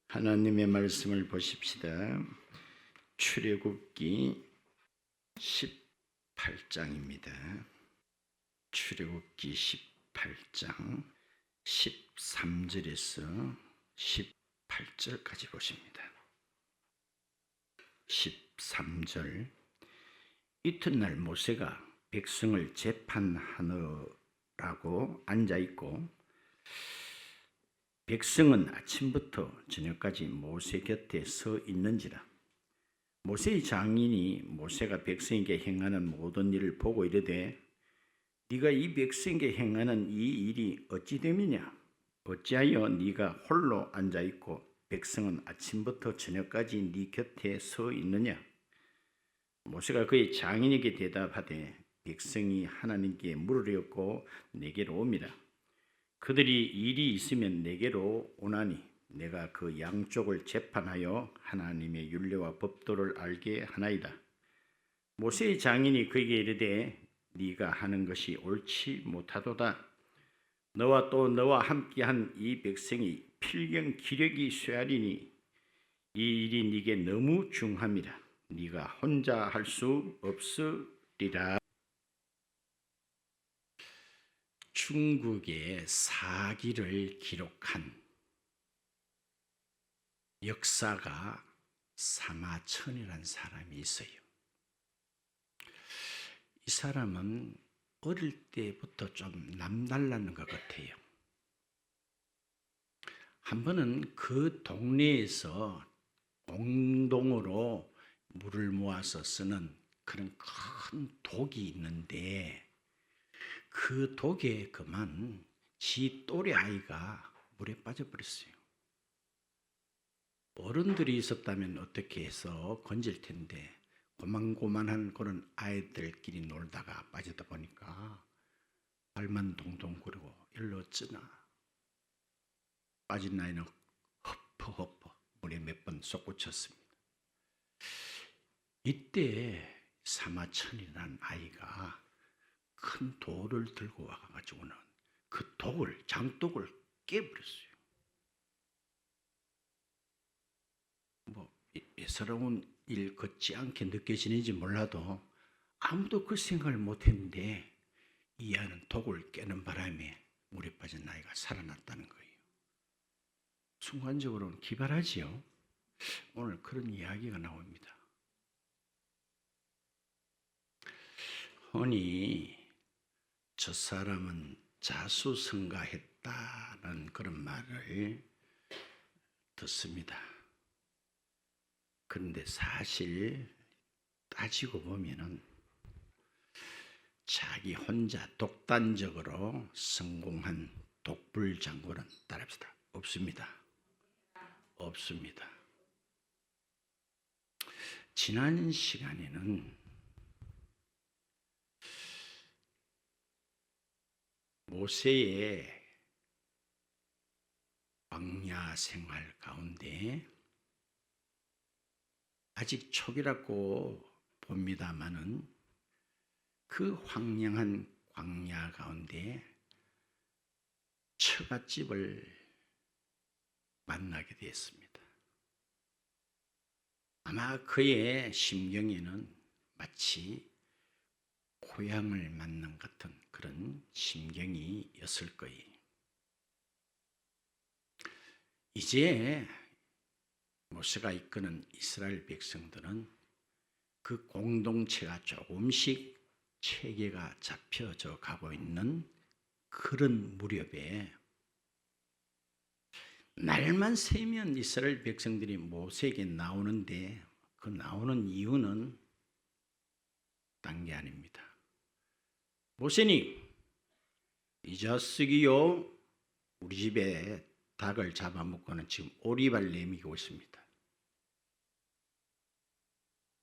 하나님의 말씀을 보십시다. 출애굽기 18장입니다. 출애굽기 18장 13절에서 18절까지 보십니다. 13절. 이튿날 모세가 백성을 재판하느라고 앉아있고 백성은 아침부터 저녁까지 모세 곁에 서 있는지라. 모세의 장인이 모세가 백성에게 행하는 모든 일을 보고 이르되 네가 이 백성에게 행하는 이 일이 어찌 됨이냐? 어찌하여 네가 홀로 앉아있고 백성은 아침부터 저녁까지 네 곁에 서 있느냐? 모세가 그의 장인에게 대답하되 백성이 하나님께 물으려고 내게로 옵니다. 그들이 일이 있으면 내게로 오나니 내가 그 양쪽을 재판하여 하나님의 율례와 법도를 알게 하나이다. 모세의 장인이 그에게 이르되 네가 하는 것이 옳지 못하도다. 너와 또 너와 함께한 이 백성이 필경 기력이 쇠하리니 이 일이 네게 너무 중함이라. 네가 혼자 할 수 없으리라. 중국의 사기를 기록한 역사가 사마천이라는 사람이 있어요. 이 사람은 어릴 때부터 좀 남달라는 것 같아요. 한 번은 그 동네에서 공동으로 물을 모아서 쓰는 그런 큰 독이 있는데 그 독에 그만 지 또래 아이가 물에 빠져버렸어요. 어른들이 있었다면 어떻게 해서 건질 텐데 고만고만한 그런 아이들끼리 놀다가 빠지다 보니까 발만 동동 구르고 일로 찌나 빠진 아이는 허퍼허퍼 물에 몇 번 솟구쳤습니다. 이때 사마천이라는 아이가 큰 돌을 들고 와가지고는 그 독을, 장독을 깨버렸어요. 예사로운 일 같지 않게 느껴지는지 몰라도 아무도 그 생각을 못했는데 이 아이는 독을 깨는 바람에 물에 빠진 아이가 살아났다는 거예요. 순간적으로는 기발하지요. 오늘 그런 이야기가 나옵니다. 흔히 저 사람은 자수성가했다는 그런 말을 듣습니다. 그런데 사실 따지고 보면은 자기 혼자 독단적으로 성공한 독불장군은 따릅시다. 없습니다. 없습니다. 지난 시간에는 모세의 광야 생활 가운데 아직 초기라고 봅니다마는 그 황량한 광야 가운데 처갓집을 만나게 되었습니다. 아마 그의 심경에는 마치 고향을 만난 같은 그런 심경이었을 거예요. 이제 모세가 이끄는 이스라엘 백성들은 그 공동체가 조금씩 체계가 잡혀져 가고 있는 그런 무렵에 날만 새면 이스라엘 백성들이 모세에게 나오는데 그 나오는 이유는 딴 게 아닙니다. 모세님, 이 자식이요 우리 집에 닭을 잡아먹고는 지금 오리발 내미고 있습니다.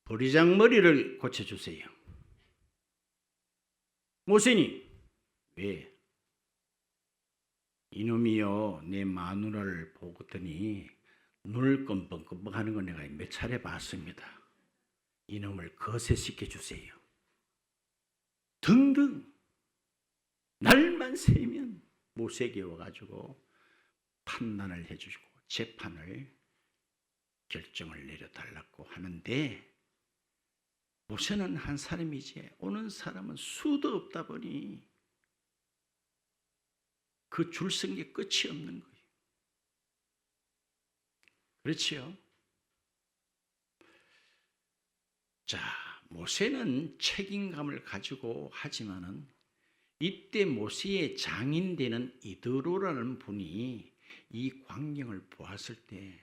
버리장머리를 고쳐주세요. 모세님, 왜? 이놈이요 내 마누라를 보고더니 눈을 끔뻑끔뻑하는 걸 내가 몇 차례 봤습니다. 이놈을 거세시켜 주세요. 등등 날만 새면 모세에게 와가지고 판단을 해주시고 재판을 결정을 내려달라고 하는데 모세는 한 사람이지 오는 사람은 수도 없다 보니 그 줄 선 게 끝이 없는 거예요. 그렇지요? 자, 모세는 책임감을 가지고 하지만은 이때 모세의 장인 되는 이드로라는 분이 이 광경을 보았을 때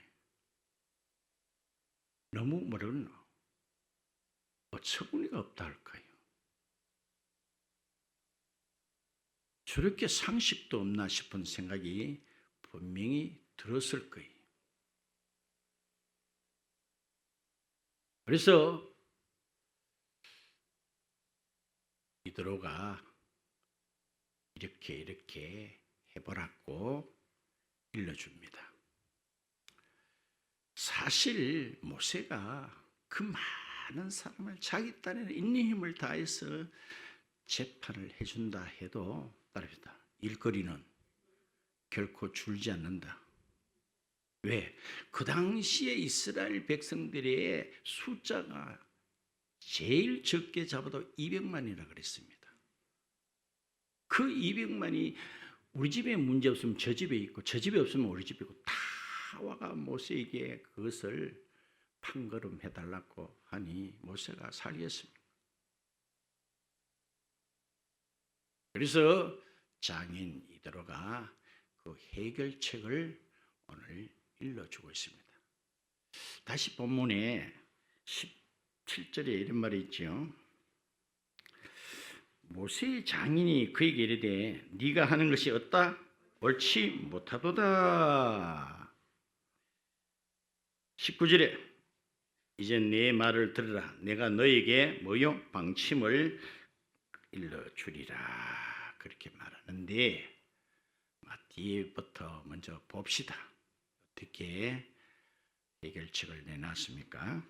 너무 뭐라나 어처구니가 없다 할까요? 저렇게 상식도 없나 싶은 생각이 분명히 들었을 거예요. 그래서 이드로가 이렇게 해보라고 일러줍니다. 사실 모세가 그 많은 사람을 자기 딴에는 있는 힘을 다해서 재판을 해준다 해도 따릅니다. 일거리는 결코 줄지 않는다. 왜? 그 당시에 이스라엘 백성들의 숫자가 제일 적게 잡아도 200만이라 그랬습니다. 그 200만이 우리 집에 문제 없으면 저 집에 있고 저 집에 없으면 우리 집에 있고 다 와가 모세에게 그것을 판거름해달라고 하니 모세가 살겠습니다. 그래서 장인 이드로가 그 해결책을 오늘 일러주고 있습니다. 다시 본문에 17절에 이런 말이 있죠. 모세의 장인이 그에게 이르되 네가 하는 것이 어따? 옳지 못하도다. 19절에 이제 내 말을 들으라. 내가 너에게 뭐요? 방침을 일러주리라. 그렇게 말하는데 뒤부터 먼저 봅시다. 어떻게 해결책을 내놨습니까?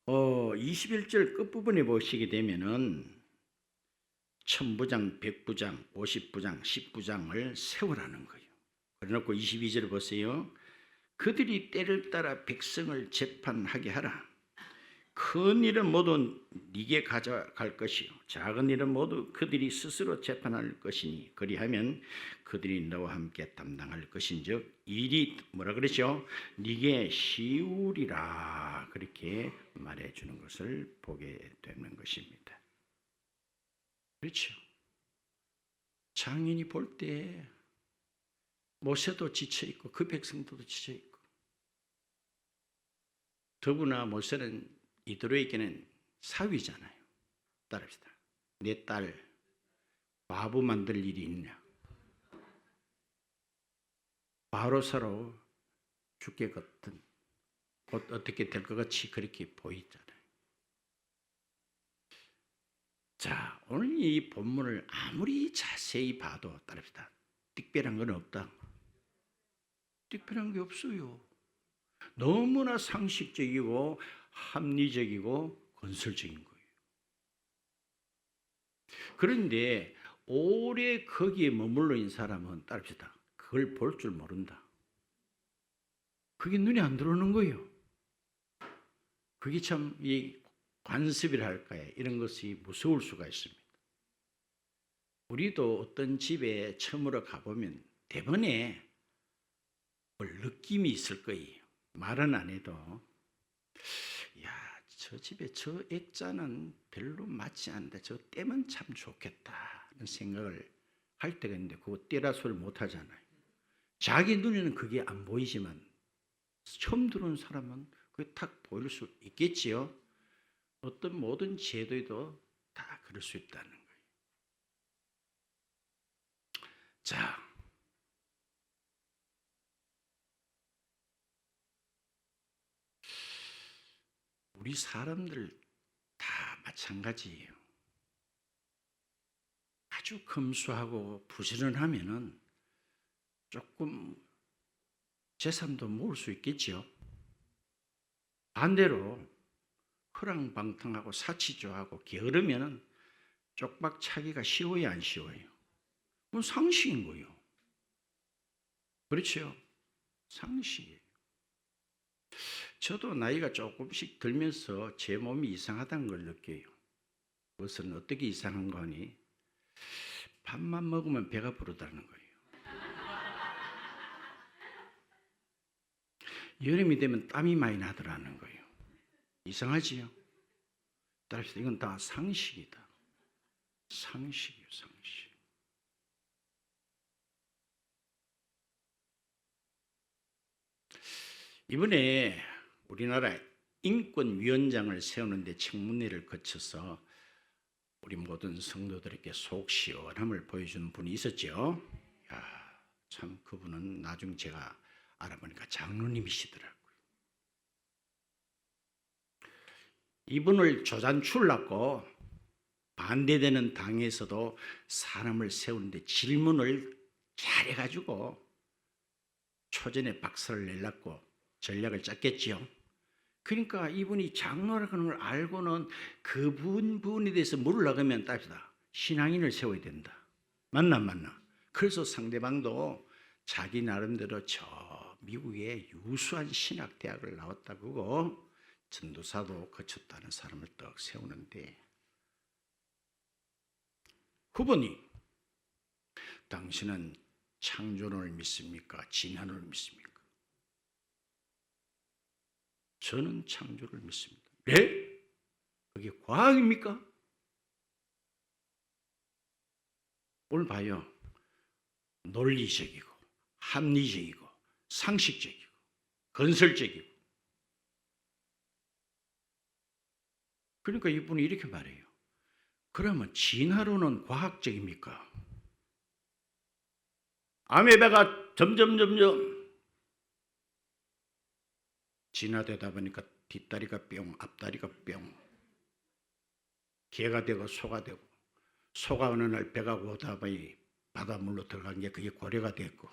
21절 끝부분에 보시게 되면은 천부장, 백부장, 50부장, 10부장을 세우라는 거예요. 그래놓고 22절 보세요. 그들이 때를 따라 백성을 재판하게 하라. 큰 일은 모두 네게 가져갈 것이요 작은 일은 모두 그들이 스스로 재판할 것이니 그리하면 그들이 너와 함께 담당할 것인즉 일이 뭐라 그러죠? 네게 쉬우리라. 그렇게 말해주는 것을 보게 되는 것입니다. 그렇죠? 장인이 볼 때 모세도 지쳐있고 그 백성들도 지쳐있고 더구나 모세는 이드로에게는 사위잖아요. 따릅시다. 내 딸 과부 만들 일이 있냐? 바로사로 죽겠거든. 곧 어떻게 될 것 같이 그렇게 보이잖아요. 자, 오늘 이 본문을 아무리 자세히 봐도 따릅시다. 특별한 건 없다. 특별한 게 없어요. 너무나 상식적이고 합리적이고 건설적인 거예요. 그런데 오래 거기에 머물러 있는 사람은 따릅시다. 그걸 볼 줄 모른다. 그게 눈에 안 들어오는 거예요. 그게 참 이 관습이라 할까요? 이런 것이 무서울 수가 있습니다. 우리도 어떤 집에 처음으로 가보면 대번에 뭘 느낌이 있을 거예요. 말은 안 해도 야, 저 집에 저 액자는 별로 맞지 않는데 저 때면 참 좋겠다 하는 생각을 할 때가 있는데 그거 때라 소리 못 하잖아요. 자기 눈에는 그게 안 보이지만 처음 들어온 사람은 그게 탁 보일 수 있겠지요. 어떤 모든 제도에도 다 그럴 수 있다는 거예요. 자, 우리 사람들 다 마찬가지예요. 아주 검소하고 부지런하면은 조금 재산도 모을 수 있겠죠. 반대로 허랑방탕하고 사치조하고 게으르면은 쪽박 차기가 쉬워요, 안 쉬워요? 그건 상식인 거예요. 그렇죠? 상식이에요. 저도 나이가 조금씩 들면서 제 몸이 이상하다는 걸 느껴요. 그것은 어떻게 이상한 거니? 밥만 먹으면 배가 부르다는 거예요. 여름이 되면 땀이 많이 나더라는 거예요. 이상하지요? 따라서 이건 다 상식이다. 상식이에요, 상식. 이번에 우리나라 인권위원장을 세우는데 청문회를 거쳐서 우리 모든 성도들에게 속 시원함을 보여준 분이 있었죠. 야, 참 그분은 나중 제가 알아보니까 장로님이시더라고요. 이분을 조잔출랐고 반대되는 당에서도 사람을 세우는데 질문을 잘해가지고 초전에 박살을 내려고 전략을 짰겠지요. 그러니까 이분이 장로라는 걸 알고는 그분에 대해서 물으려면 따지다 신앙인을 세워야 된다. 맞나 안 맞나? 그래서 상대방도 자기 나름대로 저 미국의 유수한 신학대학을 나왔다고 전도사도 거쳤다는 사람을 떡 세우는데, 후보님 당신은 창조론을 믿습니까? 진화론을 믿습니까? 저는 창조를 믿습니다. 네? 그게 과학입니까? 오늘 봐요. 논리적이고 합리적이고 상식적이고 건설적이고. 그러니까 이분이 이렇게 말해요. 그러면 진화론은 과학적입니까? 아메바가 점점 진화되다 보니까 뒷다리가 뿅, 앞다리가 뿅, 개가 되고 소가 되고, 소가 어느 날 배가 고다 보니 바닷물로 들어간 게 그게 고래가 됐고,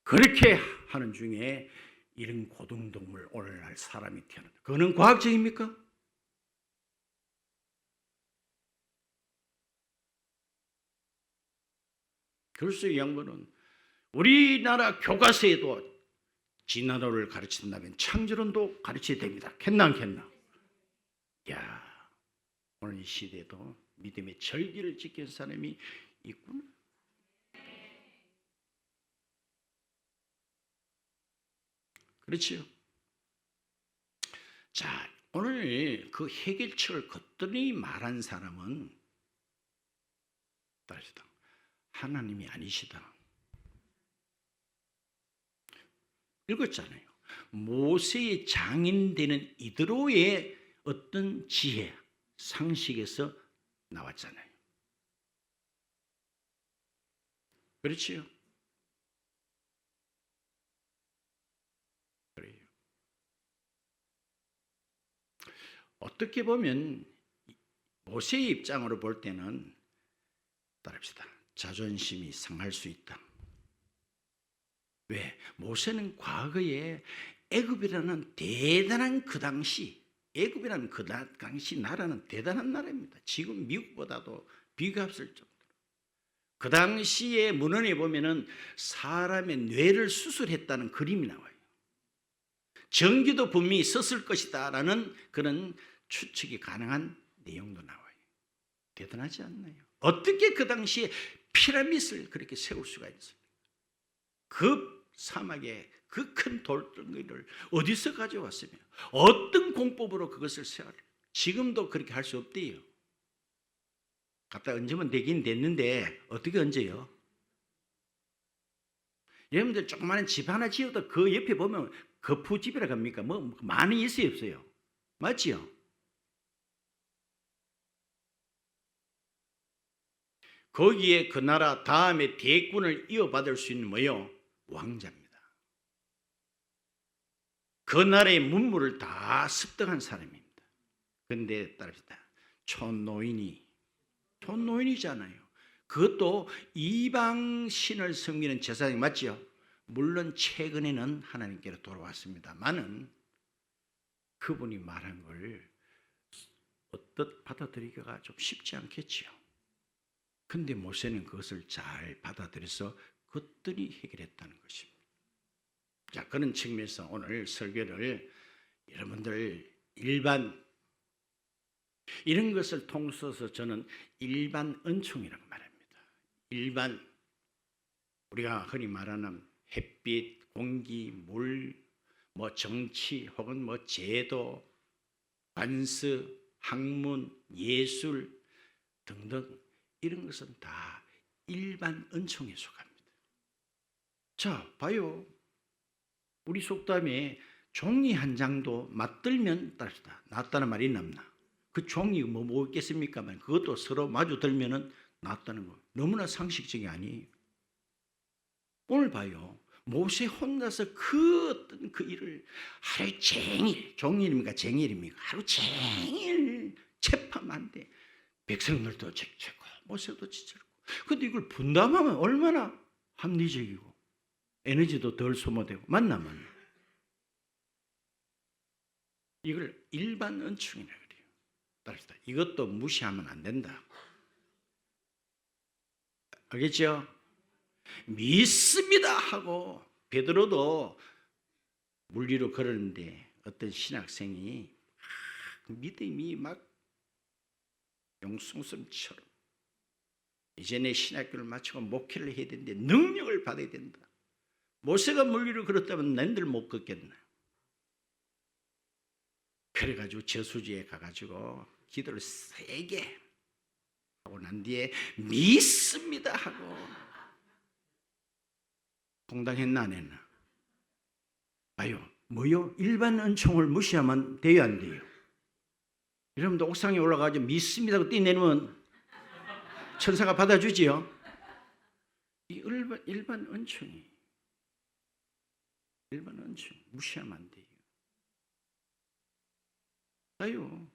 그렇게 하는 중에 이런 고등동물 오늘날 사람이 태어난다. 그거는 과학적입니까? 글쎄 이 양반은 우리나라 교과서에도 진화론을 가르친다면 창조론도 가르쳐야 됩니다. 겠나 안 겠나? 야, 오늘 이 시대에도 믿음의 절기를 지킨 사람이 있구나. 그렇지요? 자, 오늘 그 해결책을 겉들이 말한 사람은 따르시다. 하나님이 아니시다. 읽었잖아요. 모세의 장인 되는 이드로의 어떤 지혜, 상식에서 나왔잖아요. 그렇지요? 그래요. 어떻게 보면 모세의 입장으로 볼 때는 따릅시다. 자존심이 상할 수 있다. 왜? 모세는 과거에 애굽이라는 대단한 그 당시, 애굽이라는 그 당시 나라는 대단한 나라입니다. 지금 미국보다도 비교할 정도로. 그 당시에 문헌에 보면은 사람의 뇌를 수술했다는 그림이 나와요. 전기도 분명히 썼을 것이다라는 그런 추측이 가능한 내용도 나와요. 대단하지 않나요? 어떻게 그 당시에 피라미드를 그렇게 세울 수가 있습니까? 그 사막에 그 큰 돌덩이를 어디서 가져왔으며 어떤 공법으로 그것을 세워요? 지금도 그렇게 할 수 없대요. 갖다 얹으면 되긴 됐는데 어떻게 얹어요? 여러분들 조그마한 집 하나 지어도 그 옆에 보면 거푸집이라고 합니까? 뭐 많이 있어요 없어요? 맞지요? 거기에 그 나라 다음에 대군을 이어받을 수 있는 뭐요? 왕자입니다. 그 나라의 문물을 다 습득한 사람입니다. 그런데 따릅시다. 촌노인이잖아요. 그것도 이방 신을 섬기는 제사장이 맞죠? 물론 최근에는 하나님께로 돌아왔습니다만은 그분이 말한 걸 어떻게 받아들이기가 좀 쉽지 않겠지요. 근데 모세는 그것을 잘 받아들여서 것들이 해결했다는 것입니다. 자, 그런 측면에서 오늘 설교를 여러분들 일반 이런 것을 통해서 저는 일반 은총이라고 말합니다. 일반 우리가 흔히 말하는 햇빛, 공기, 물, 뭐 정치 혹은 뭐 제도, 관습, 학문, 예술 등등 이런 것은 다 일반 은총에 속합니다. 자, 봐요. 우리 속담에 종이 한 장도 맞들면 따르다. 낫다는 말이 남나. 그 종이 뭐 있겠습니까만 그것도 서로 마주 들면은 낫다는 거. 너무나 상식적이 아니에요. 오늘 봐요. 모세 혼자서 그 일을 하루 종일, 종일입니까? 쟁일입니까? 하루 종일 체파만데 백성들도 지쳤고 모세도 지쳤고. 근데 이걸 분담하면 얼마나 합리적이고 에너지도 덜 소모되고 맞나. 이걸 일반 은총이라 그래요. 따라서 이것도 무시하면 안 된다. 알겠죠? 믿습니다 하고 베드로도 물 위로 걸었는데 어떤 신학생이 믿음이 막 용숭섬처럼 이제 내 신학교를 마치고 목회를 해야 되는데 능력을 받아야 된다. 모세가 물 위로 걸었다면 난들 못 걷겠나. 그래가지고 저수지에 가가지고 기도를 세게 하고 난 뒤에 믿습니다 하고 공당했나 안 했나? 봐요. 뭐요? 일반 은총을 무시하면 돼요 안 돼요? 여러분도 옥상에 올라가서 믿습니다 하고 뛰내면 천사가 받아주지요? 이 일반 은총이 일반 은총 무시하면 안 돼요. 봐요.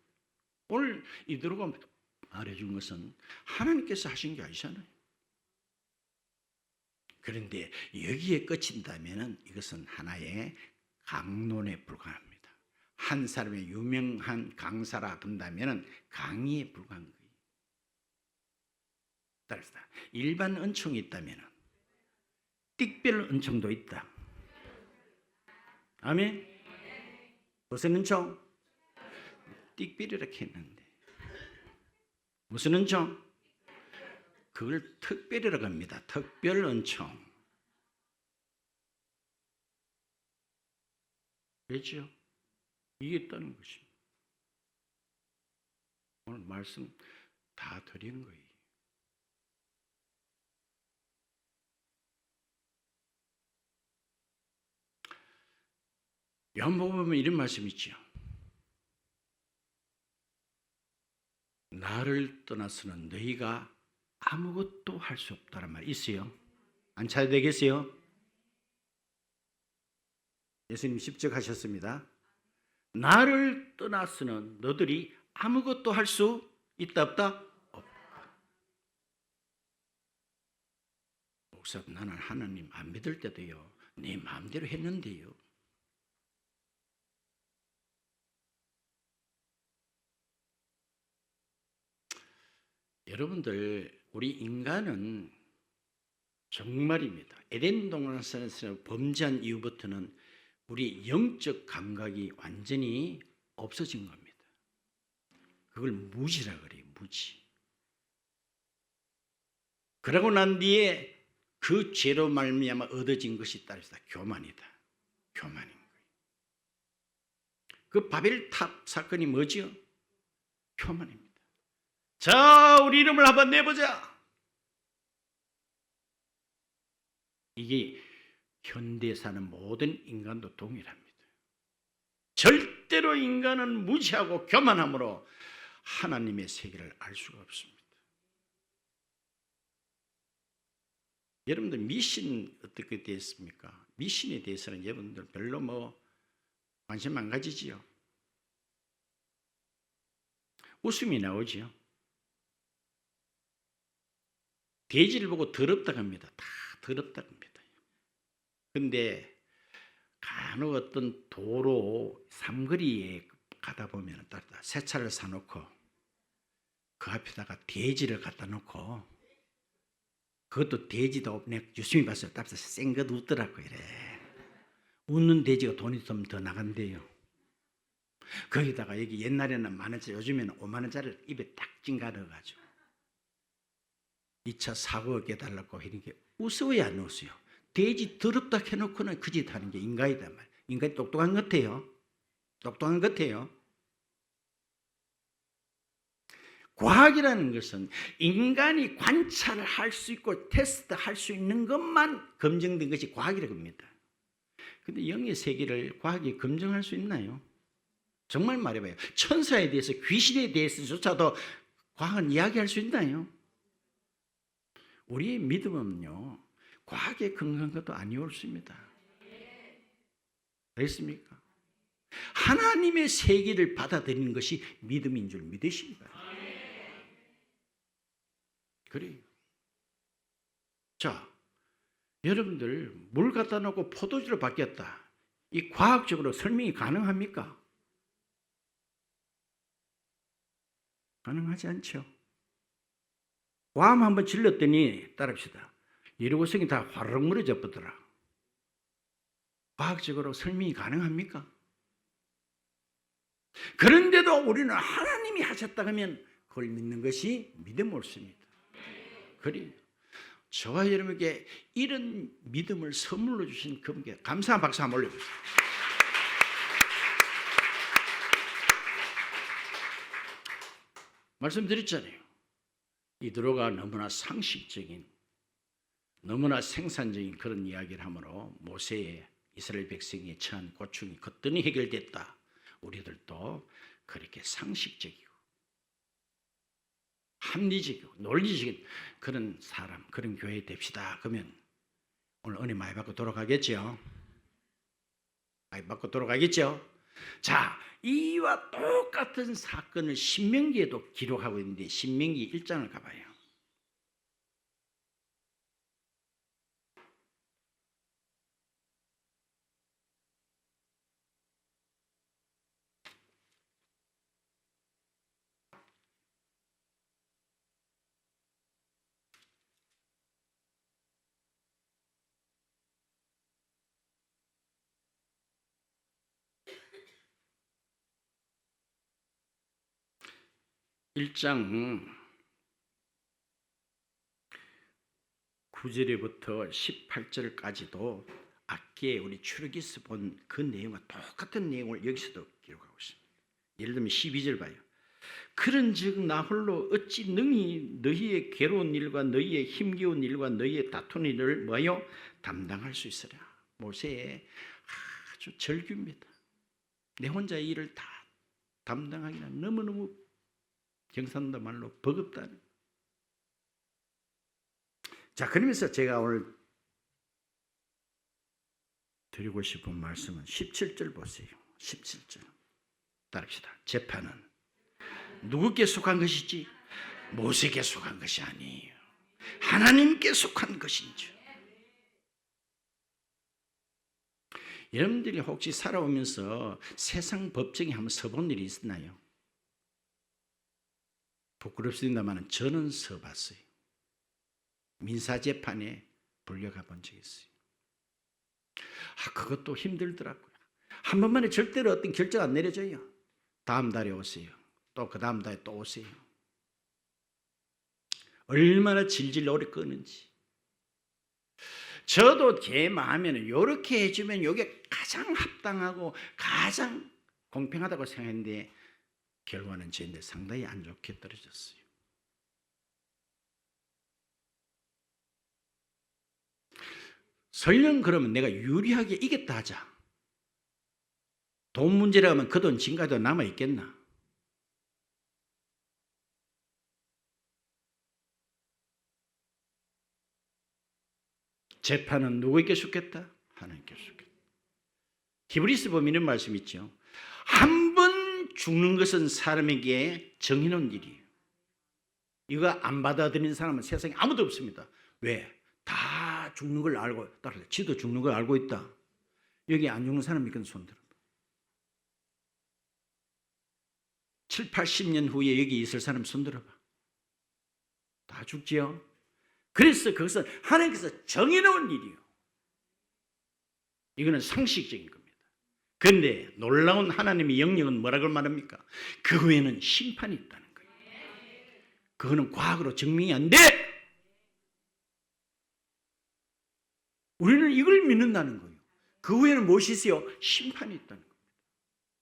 오늘 이들과 말해준 것은 하나님께서 하신 게 아니잖아요. 그런데 여기에 그친다면 이것은 하나의 강론에 불과합니다. 한 사람의 유명한 강사라 한다면 강의에 불과한 거예요. 따라서 일반 은총이 있다면 띡별 은총도 있다. 아멘. 무슨 은총? 띡별 이렇게 했는데 무슨 은총? 그걸 특별이라고 합니다. 특별 은총. 그렇죠? 이게 있다는 것입니다. 오늘 말씀 다 드린 거예요. 요한복음에 보면 이런 말씀이 있죠. 나를 떠나서는 너희가 아무것도 할 수 없다는 말이 있어요. 안 찾아야 되겠어요? 예수님 십적하셨습니다. 나를 떠나서는 너들이 아무것도 할 수 있다 없다? 없다. 목사 나는 하나님 안 믿을 때도요. 내 마음대로 했는데요. 여러분들 우리 인간은 정말입니다. 에덴 동산에서 범죄한 이후부터는 우리 영적 감각이 완전히 없어진 겁니다. 그걸 무지라 그래요. 무지. 그러고 난 뒤에 그 죄로 말미암아 얻어진 것이 따라서 교만이다. 교만인 거예요. 그 바벨탑 사건이 뭐죠? 교만입니다. 자, 우리 이름을 한번 내보자. 이게 현대에 사는 모든 인간도 동일합니다. 절대로 인간은 무지하고 교만함으로 하나님의 세계를 알 수가 없습니다. 여러분들 미신 어떻게 되었습니까? 미신에 대해서는 여러분들 별로 관심 안 가지지요. 웃음이 나오지요. 돼지를 보고 더럽다고 합니다. 다 더럽다고 합니다. 근데 간혹 어떤 도로 삼거리에 가다 보면 새 차를 사놓고 그 앞에다가 돼지를 갖다 놓고 그것도 돼지도 내가 유심히 봤어요. 답서 생것 웃더라고 이래. 웃는 돼지가 돈 있으면 더 나간대요. 거기다가 여기 옛날에는 10,000원짜리, 요즘에는 50,000원짜리를 입에 딱 찡가 넣어가지고 2차 사고 없게 달라고 하는 게 웃어야 안 웃어요. 돼지 더럽다 해놓고는 그 짓 하는 게 인간이다 말이에요. 인간이 똑똑한 것 같아요. 똑똑한 것 같아요. 과학이라는 것은 인간이 관찰을 할 수 있고 테스트할 수 있는 것만 검증된 것이 과학이라고 합니다. 근데 영의 세계를 과학이 검증할 수 있나요? 정말 말해봐요. 천사에 대해서, 귀신에 대해서조차도 과학은 이야기할 수 있나요? 우리의 믿음은요, 과학의 근거한 것도 아니었습니다. 그렇습니까? 하나님의 세계를 받아들이는 것이 믿음인 줄 믿으시기 바랍니다. 그래요. 자, 여러분들 물 갖다 놓고 포도주로 바뀌었다. 이 과학적으로 설명이 가능합니까? 가능하지 않죠. 괌 한번 질렀더니 따릅시다. 일구성이 다 화르륵 무너져 버더라. 과학적으로 설명이 가능합니까? 그런데도 우리는 하나님이 하셨다 하면 그걸 믿는 것이 믿음 옳습니다. 그래요. 저와 여러분에게 이런 믿음을 선물로 주신 그분께 감사한 박수 한번 올려주세요. 말씀드렸잖아요. 이드로가 너무나 상식적인, 너무나 생산적인 그런 이야기를 하므로 모세의 이스라엘 백성의 처한 고충이 거뜬히 해결됐다. 우리들도 그렇게 상식적이고 합리적이고 논리적인 그런 사람, 그런 교회 됩시다. 그러면 오늘 은혜 많이 받고 돌아가겠죠? 많이 받고 돌아가겠죠? 자, 이와 똑같은 사건을 신명기에도 기록하고 있는데 신명기 1장을 가봐요. 일 장 9절부터 18절까지도 아까 우리 출애굽기에서 본 그 내용과 똑같은 내용을 여기서도 기록하고 있습니다. 예를 들면 12절 봐요. 그런즉 나 홀로 어찌 능히 너희의 괴로운 일과 너희의 힘겨운 일과 너희의 다투는 일을 뭐요? 담당할 수 있으랴. 모세의 아주 절규입니다. 내 혼자 이 일을 다 담당하기는 너무너무 경상도 말로 버겁다는. 자, 그러면서 제가 오늘 드리고 싶은 말씀은 17절 보세요. 17절 따릅시다. 재판은 누구께 속한 것이지? 모세에게 속한 것이 아니에요. 하나님께 속한 것인지. 여러분들이 혹시 살아오면서 세상 법정에 한번 서본 일이 있나요? 부끄럽습니다만 저는 서봤어요. 민사재판에 불려가 본 적이 있어요. 그것도 힘들더라고요. 한 번만에 절대로 어떤 결정 안 내려져요. 다음 달에 오세요. 또 그 다음 달에 또 오세요. 얼마나 질질 오래 끄는지. 저도 제 마음에는 이렇게 해주면 이게 가장 합당하고 가장 공평하다고 생각했는데 결과는 저한테 상당히 안 좋게 떨어졌어요. 설령 그러면 내가 유리하게 이겼다 하자. 돈 문제라 하면 그 돈 지금까지도 남아있겠나? 재판은 누구에게 속겠다? 하나님께 속겠다. 히브리서 보면 이런 말씀 있죠. 한 번 죽는 것은 사람에게 정해놓은 일이에요. 이거 안 받아들이는 사람은 세상에 아무도 없습니다. 왜? 다 죽는 걸 알고, 따라서 지도 죽는 걸 알고 있다. 여기 안 죽는 사람이 있건 손 들어. 7, 80년 후에 여기 있을 사람 손 들어봐. 다 죽지요? 그래서 그것은 하나님께서 정해놓은 일이요. 이거는 상식적인 겁니다. 그런데 놀라운 하나님의 영역은 뭐라고 말합니까? 그 후에는 심판이 있다는 거예요. 그거는 과학으로 증명이 안 돼. 우리는 이걸 믿는다는 거예요. 그 후에는 무엇이 있어요? 심판이 있다는 겁니다.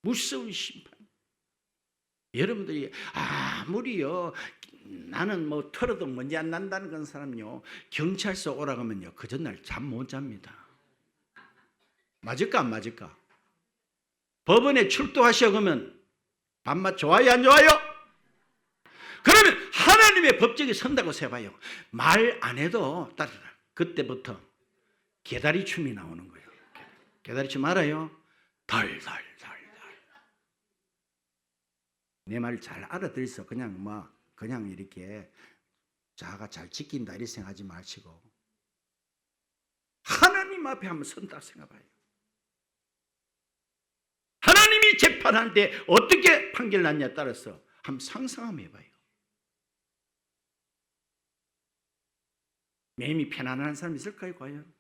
무서운 심판. 여러분들이 아무리요 나는 뭐 털어도 문제 안 난다는 그런 사람요 경찰서 오라가면요 그 전날 잠 못 잡니다. 맞을까 안 맞을까? 법원에 출두하셔 그러면 밤낮 좋아요 안 좋아요? 그러면 하나님의 법정에 선다고 세봐요. 말 안 해도 따르라. 그때부터 개다리 춤이 나오는 거예요. 개다리 춤 알아요? 덜덜덜덜. 내 말 잘 알아들어서 그냥 이렇게 자가 잘 지킨다 이렇게 생각하지 마시고 하나님 앞에 한번 선다 생각해봐요. 하나님이 재판할 때 어떻게 판결 났냐에 따라서 한번 상상 한번 해봐요. 마음이 편안한 사람 있을까요 과연?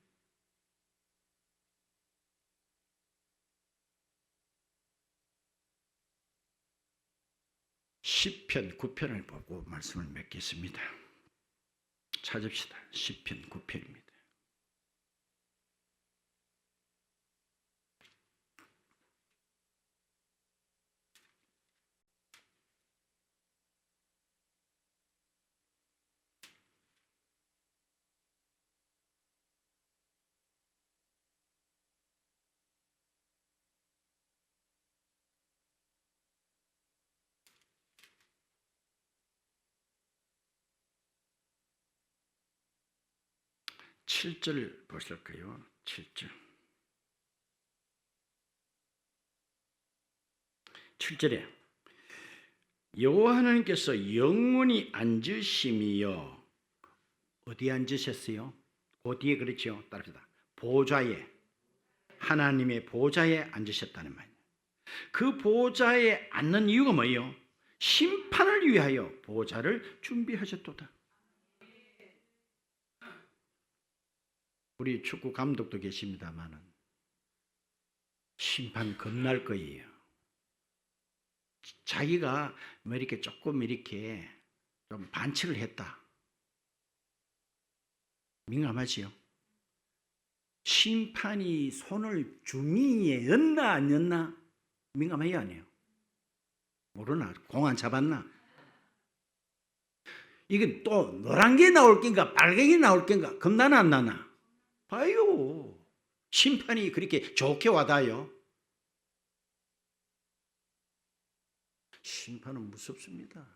시편 9편을 보고 말씀을 맺겠습니다. 찾읍시다. 시편 9편입니다. 칠 절 보실까요? 7절. 7절에 여호와 하나님께서 영원히 앉으심이여. 어디에 앉으셨어요? 그 뒤에 그렇죠. 따릅니다. 보좌에, 하나님의 보좌에 앉으셨다는 말이에요. 그 보좌에 앉는 이유가 뭐예요? 심판을 위하여 보좌를 준비하셨도다. 우리 축구 감독도 계십니다만은 심판 겁날 거예요. 자기가 뭐 이렇게 조금 이렇게 좀 반칙을 했다. 민감하지요? 심판이 손을 주미에 였나 안 였나? 민감해요 안 해요? 모르나? 공 안 잡았나? 이건 또 노란 게 나올 겐가 빨갱이 나올 겐가 겁나나 안 나나? 봐요. 심판이 그렇게 좋게 와닿아요. 심판은 무섭습니다.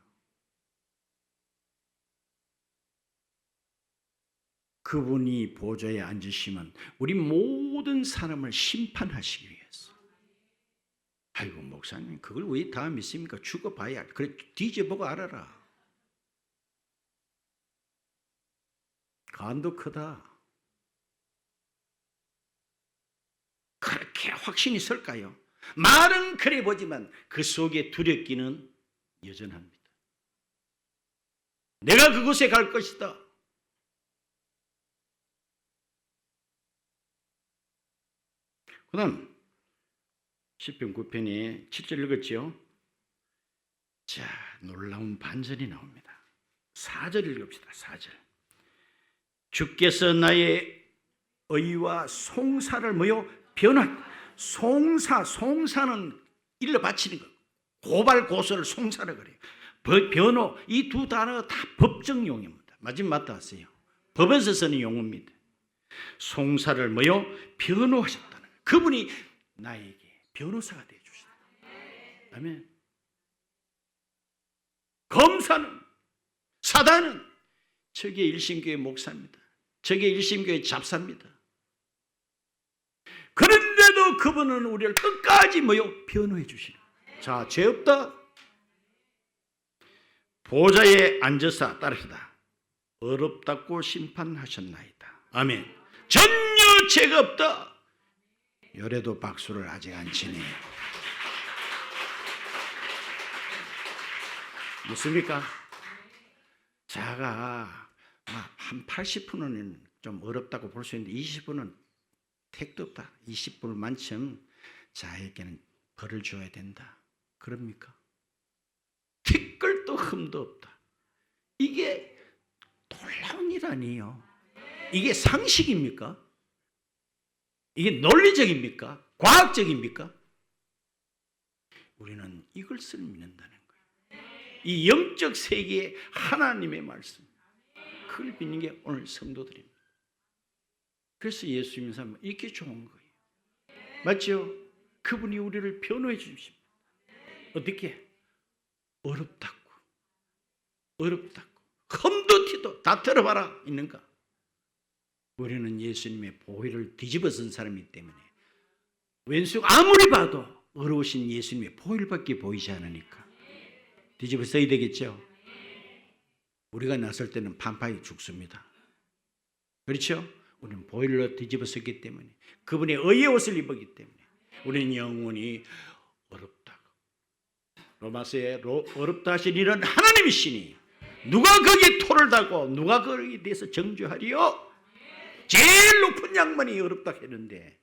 그분이 보좌에 앉으시면 우리 모든 사람을 심판하시기 위해서. 아이고 목사님 그걸 왜 다 믿습니까? 죽어봐야 그래 뒤져보고 알아라. 간도 크다. 그렇게 확신이 설까요? 말은 그래 보지만 그 속에 두렵기는 여전합니다. 내가 그곳에 갈 것이다. 그 다음 시편 9편에 7절 읽었죠? 자, 놀라운 반전이 나옵니다. 4절 읽읍시다. 4절. 주께서 나의 의와 송사를 뭐요? 송사는 일러 바치는 것. 고발 고소를 송사를 그래요. 변호 이 두 단어가 다 법정 용어입니다. 마지막 맞다 하세요. 법에서 쓰는 용어입니다. 송사를 뭐요? 변호하셨다는 거예요. 그분이 나에게 변호사가 되어 주신다. 아멘. 검사는 사단은 저게 일심교회 목사입니다. 저게 일심교회 잡사입니다. 그런데도 그분은 우리를 끝까지 뭐요? 변호해 주시는. 자, 죄 없다. 보좌에 앉으사 따르시다. 어렵다고 심판하셨나이다. 아멘. 전혀 죄가 없다. 요래도 박수를 아직 안 치네. 묻습니까? 자가 한 80%는 좀 어렵다고 볼 수 있는데 20%는 택도 없다. 20% 만큼 자에게는 벌을 줘야 된다. 그럽니까? 티끌도 흠도 없다. 이게 놀라운 일 아니에요. 이게 상식입니까? 이게 논리적입니까? 과학적입니까? 우리는 이것을 믿는다는 거예요. 이 영적 세계의 하나님의 말씀, 그걸 믿는 게 오늘 성도들입니다. 그래서 예수 믿는 사람은 이렇게 좋은 거예요. 맞죠? 그분이 우리를 변호해 주십니다. 어떻게? 어렵다고 흠도 티도 다 들어봐라 있는가? 우리는 예수님의 보혈을 뒤집어 쓴 사람이기 때문에 왼수가 아무리 봐도 어려우신 예수님의 보혈밖에 보이지 않으니까 뒤집어 써야 되겠죠. 우리가 나설 때는 판판이 죽습니다. 그렇죠? 우리는 보혈로 뒤집어 썼기 때문에, 그분의 의의 옷을 입었기 때문에 우리는 영원히 어렵다고. 로마서에 어렵다 하신 일은 하나님이시니 누가 거기에 토를 달고 누가 거기에 대해서 정죄하리요? 제일 높은 양반이 어렵다 했는데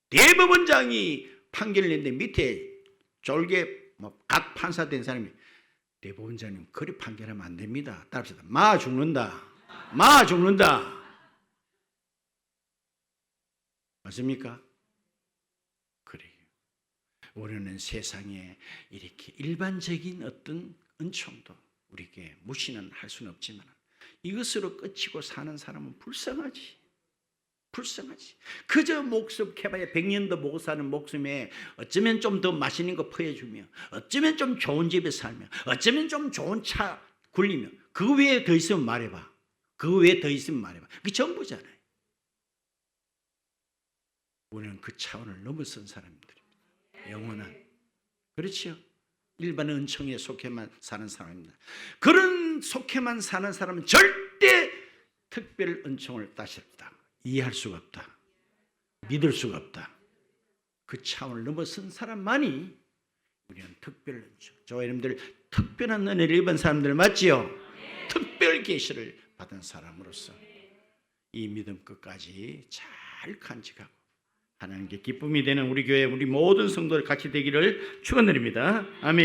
대법원장이 판결을 냈는데 밑에 졸개 갓 판사된 사람이 대법원장님 그리 판결하면 안 됩니다. 따라합시다. 마 죽는다. 맞습니까? 그래요. 우리는 세상에 이렇게 일반적인 어떤 은총도 우리에게 무시는 할 수는 없지만 이것으로 끝이고 사는 사람은 불쌍하지. 그저 목숨 캐봐야 100년도 못 사는 목숨에 어쩌면 좀 더 맛있는 거 퍼해주며, 어쩌면 좀 좋은 집에 살며, 어쩌면 좀 좋은 차 굴리며, 그 외에 더 있으면 말해봐. 그게 전부잖아요. 우리는 그 차원을 넘어선 사람들입니다. 영원한. 그렇죠? 일반 은총에 속해만 사는 사람입니다. 그런 속해만 사는 사람은 절대 특별 은총을 다시 이해할 수가 없다. 믿을 수가 없다. 그 차원을 넘어선 사람만이 우리는 특별 은총. 저 여러분들 특별한 은혜를 입은 사람들 맞지요? 특별 계시를 받은 사람으로서 이 믿음 끝까지 잘 간직하고 하나님께 기쁨이 되는 우리 교회 우리 모든 성도들 같이 되기를 축원드립니다. 아멘.